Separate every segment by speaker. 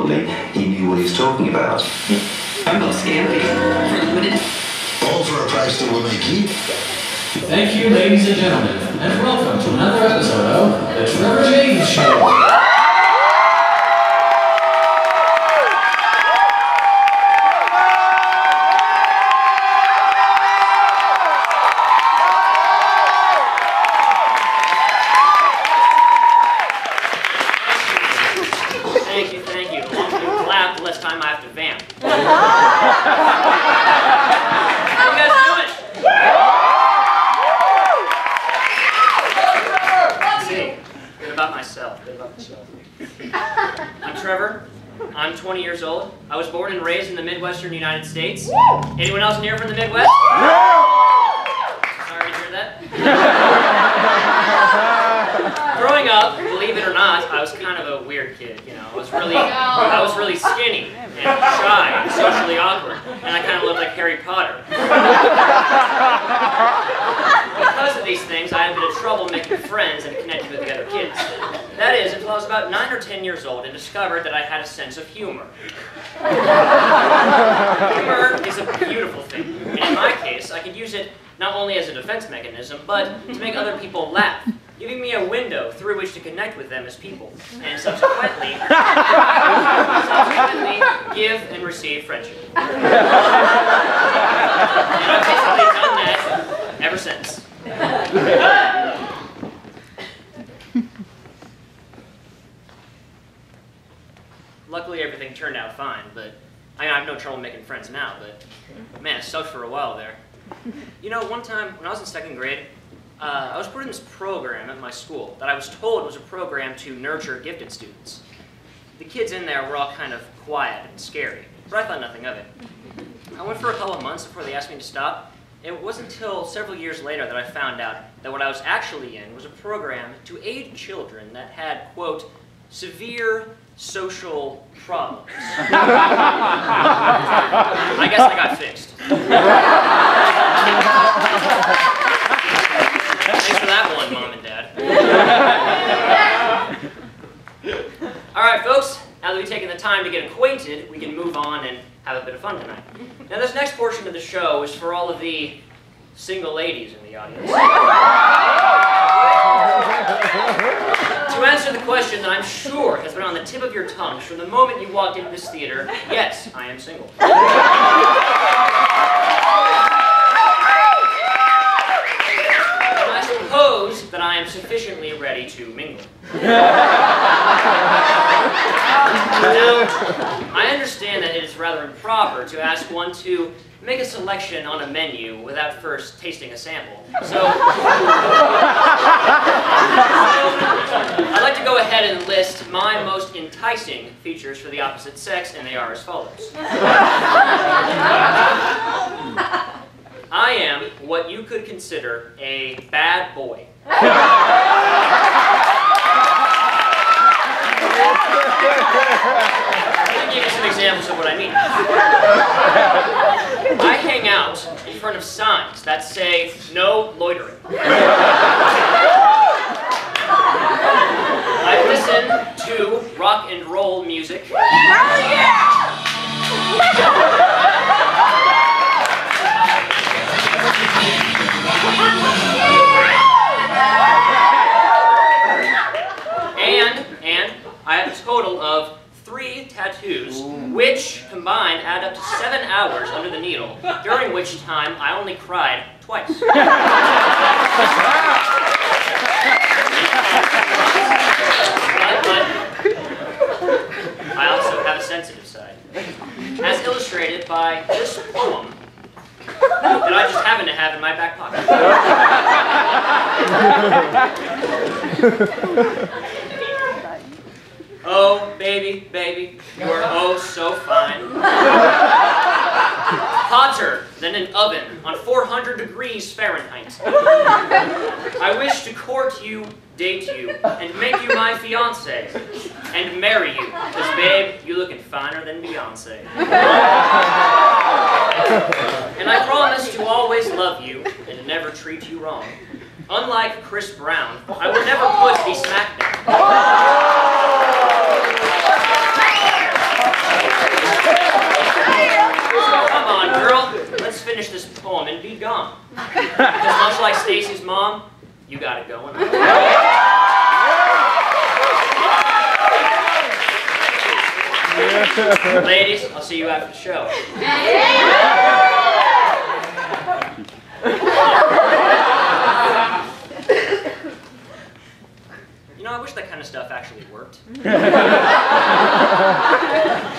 Speaker 1: probably he knew what he was talking about.
Speaker 2: I'm not scampi.
Speaker 3: All for a price that will make you.
Speaker 4: Thank you, ladies and gentlemen, and welcome to another episode of The Trevor James Show.
Speaker 2: Thank you. The longer you clap, the less time I have to vamp. How you guys doing? Let's see. Good about myself. I'm Trevor. I'm 20 years old. I was born and raised in the Midwestern United States. Anyone else in here from the Midwest? Sorry to hear that. Growing up, believe it or not, I was kind of a weird kid. You know, I was really skinny and shy and socially awkward, and I kind of looked like Harry Potter. Because of these things, I had a bit of trouble making friends and connecting with the other kids. That is, until I was about 9 or 10 years old and discovered that I had a sense of humor. Humor is a beautiful thing, and in my case, I could use it not only as a defense mechanism, but to make other people laugh, giving me a window through which to connect with them as people, and subsequently give and receive friendship. And I've basically done that ever since. Luckily, everything turned out fine, but I have no trouble making friends now, but man, it sucked for a while there. You know, one time when I was in 2nd grade, I was put in this program at my school that I was told was a program to nurture gifted students. The kids in there were all kind of quiet and scary, but I thought nothing of it. I went for a couple of months before they asked me to stop. It wasn't until several years later that I found out that what I was actually in was a program to aid children that had, quote, severe social problems. I guess I got fixed. Thanks for that one, Mom and Dad. All right, folks, now that we've taken the time to get acquainted, we can move on and have a bit of fun tonight. Now, this next portion of the show is for all of the single ladies in the audience. To answer the question that I'm sure has been on the tip of your tongues from the moment you walked into this theater, yes, I am single. And I suppose that I am sufficiently ready to mingle. Now, I understand that it is rather improper to ask one to make a selection on a menu without first tasting a sample. So, I'd like to go ahead and list my most enticing features for the opposite sex, and they are as follows. I am what you could consider a bad boy. Let me give you some examples of what I mean. I hang out in front of signs that say, no loitering. I listen to rock and roll music. And I have a total of 3 tattoos, which combined add up to 7 hours under the needle, during which time I only cried twice. But I also have a sensitive side, as illustrated by this poem that I just happen to have in my back pocket. Oh, baby, baby, you are oh so fine. Hotter than an oven on 400 degrees Fahrenheit. I wish to court you, date you, and make you my fiancé, and marry you, because babe, you looking finer than Beyonce. And I promise to always love you and never treat you wrong. Unlike Chris Brown, I will never put the smack down. Come on, girl. Let's finish this poem and be gone. Because much like Stacy's mom, you got it going. Ladies, I'll see you after the show. You know, I wish that kind of stuff actually worked.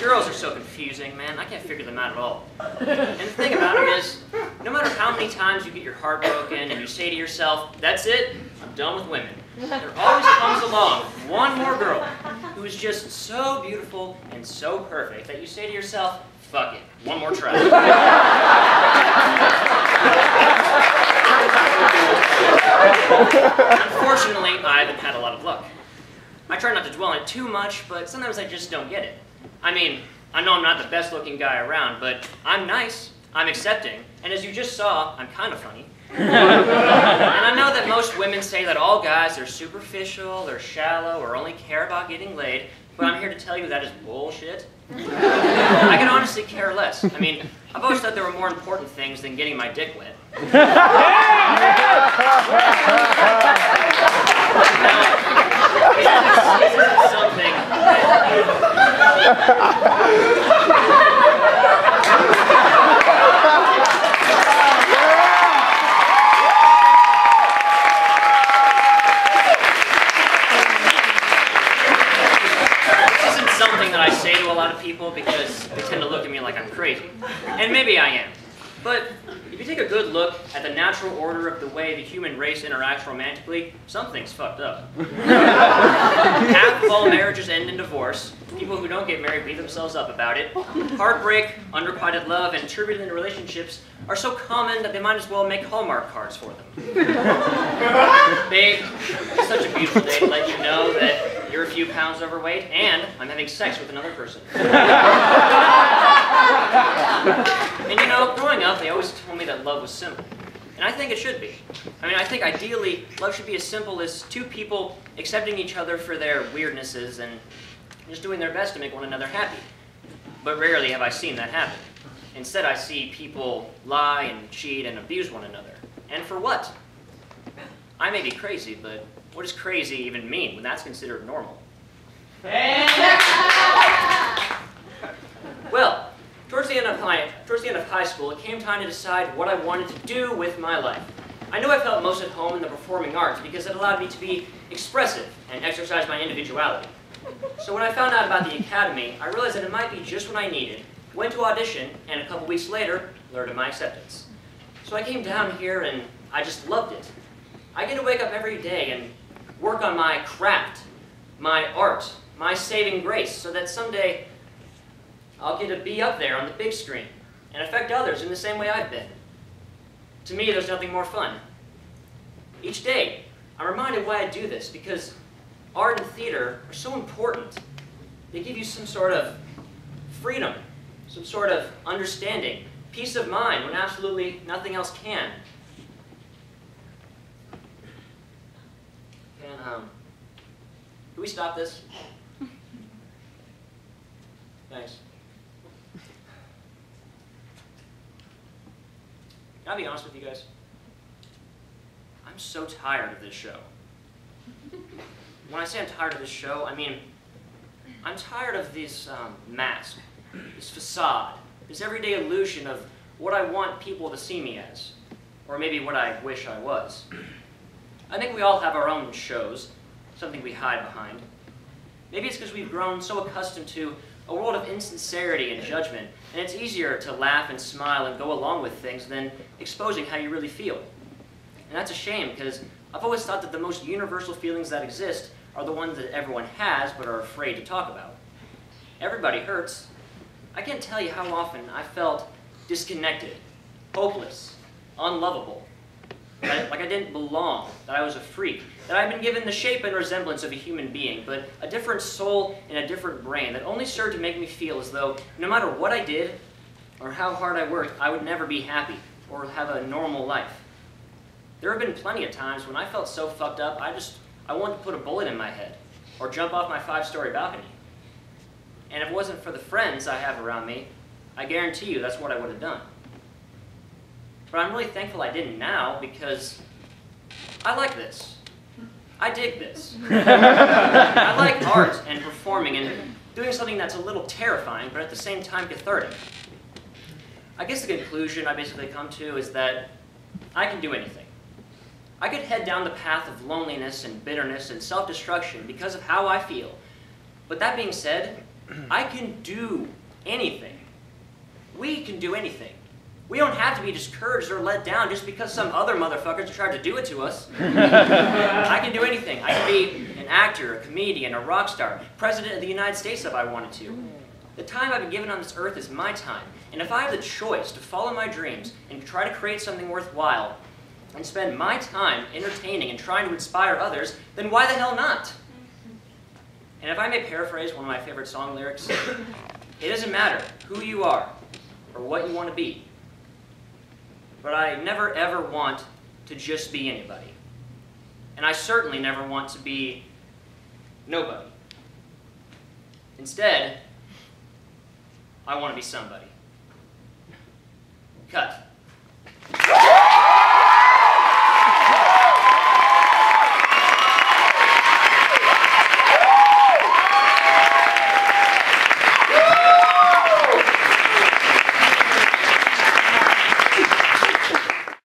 Speaker 2: Girls are so confusing, man. I can't figure them out at all. And the thing about them is, no matter how many times you get your heart broken and you say to yourself, that's it, I'm done with women, there always comes along one more girl who is just so beautiful and so perfect that you say to yourself, fuck it, one more try. Unfortunately, I haven't had a lot of luck. I try not to dwell on it too much, but sometimes I just don't get it. I mean, I know I'm not the best looking guy around, but I'm nice, I'm accepting, and as you just saw, I'm kind of funny. And I know that most women say that all guys are superficial or shallow or only care about getting laid, but I'm here to tell you that is bullshit. I can honestly care less. I mean, I've always thought there were more important things than getting my dick wet. Now, this isn't something... something that I say to a lot of people because they tend to look at me like I'm crazy. And maybe I am. But if you take a good look at the natural order of the way the human race interacts romantically, something's fucked up. Half of all marriages end in divorce. People who don't get married beat themselves up about it. Heartbreak, unrequited love, and turbulent relationships are so common that they might as well make Hallmark cards for them. Babe, it's such a beautiful day to let you know that you're a few pounds overweight, and I'm having sex with another person. And you know, growing up, they always told me that love was simple. And I think it should be. I mean, I think ideally, love should be as simple as two people accepting each other for their weirdnesses and just doing their best to make one another happy. But rarely have I seen that happen. Instead, I see people lie and cheat and abuse one another. And for what? I may be crazy, but what does crazy even mean when that's considered normal? Well, towards the end of high school, it came time to decide what I wanted to do with my life. I knew I felt most at home in the performing arts because it allowed me to be expressive and exercise my individuality. So when I found out about the academy, I realized that it might be just what I needed, went to audition, and a couple weeks later, learned of my acceptance. So I came down here and I just loved it. I get to wake up every day and work on my craft, my art, my saving grace, so that someday I'll get to be up there on the big screen and affect others in the same way I've been. To me, there's nothing more fun. Each day, I'm reminded why I do this, because art and theater are so important. They give you some sort of freedom, some sort of understanding, peace of mind when absolutely nothing else can. Can we stop this? Thanks. Can I be honest with you guys? I'm so tired of this show. When I say I'm tired of this show, I mean, I'm tired of this mask, this facade, this everyday illusion of what I want people to see me as, or maybe what I wish I was. I think we all have our own shows, something we hide behind. Maybe it's because we've grown so accustomed to a world of insincerity and judgment, and it's easier to laugh and smile and go along with things than exposing how you really feel. And that's a shame, because I've always thought that the most universal feelings that exist are the ones that everyone has but are afraid to talk about. Everybody hurts. I can't tell you how often I felt disconnected, hopeless, unlovable, like I didn't belong, that I was a freak, that I'd been given the shape and resemblance of a human being, but a different soul and a different brain that only served to make me feel as though no matter what I did or how hard I worked, I would never be happy or have a normal life. There have been plenty of times when I felt so fucked up, I wanted to put a bullet in my head or jump off my 5-story balcony. And if it wasn't for the friends I have around me, I guarantee you that's what I would have done. But I'm really thankful I didn't now, because I like this. I dig this. I like art and performing and doing something that's a little terrifying, but at the same time cathartic. I guess the conclusion I basically come to is that I can do anything. I could head down the path of loneliness and bitterness and self-destruction because of how I feel. But that being said, I can do anything. We can do anything. We don't have to be discouraged or let down just because some other motherfuckers tried to do it to us. I can do anything. I can be an actor, a comedian, a rock star, president of the United States if I wanted to. The time I've been given on this earth is my time. And if I have the choice to follow my dreams and try to create something worthwhile and spend my time entertaining and trying to inspire others, then why the hell not? And if I may paraphrase one of my favorite song lyrics, it doesn't matter who you are or what you want to be. But I never ever want to just be anybody. And I certainly never want to be nobody. Instead, I want to be somebody. Cut.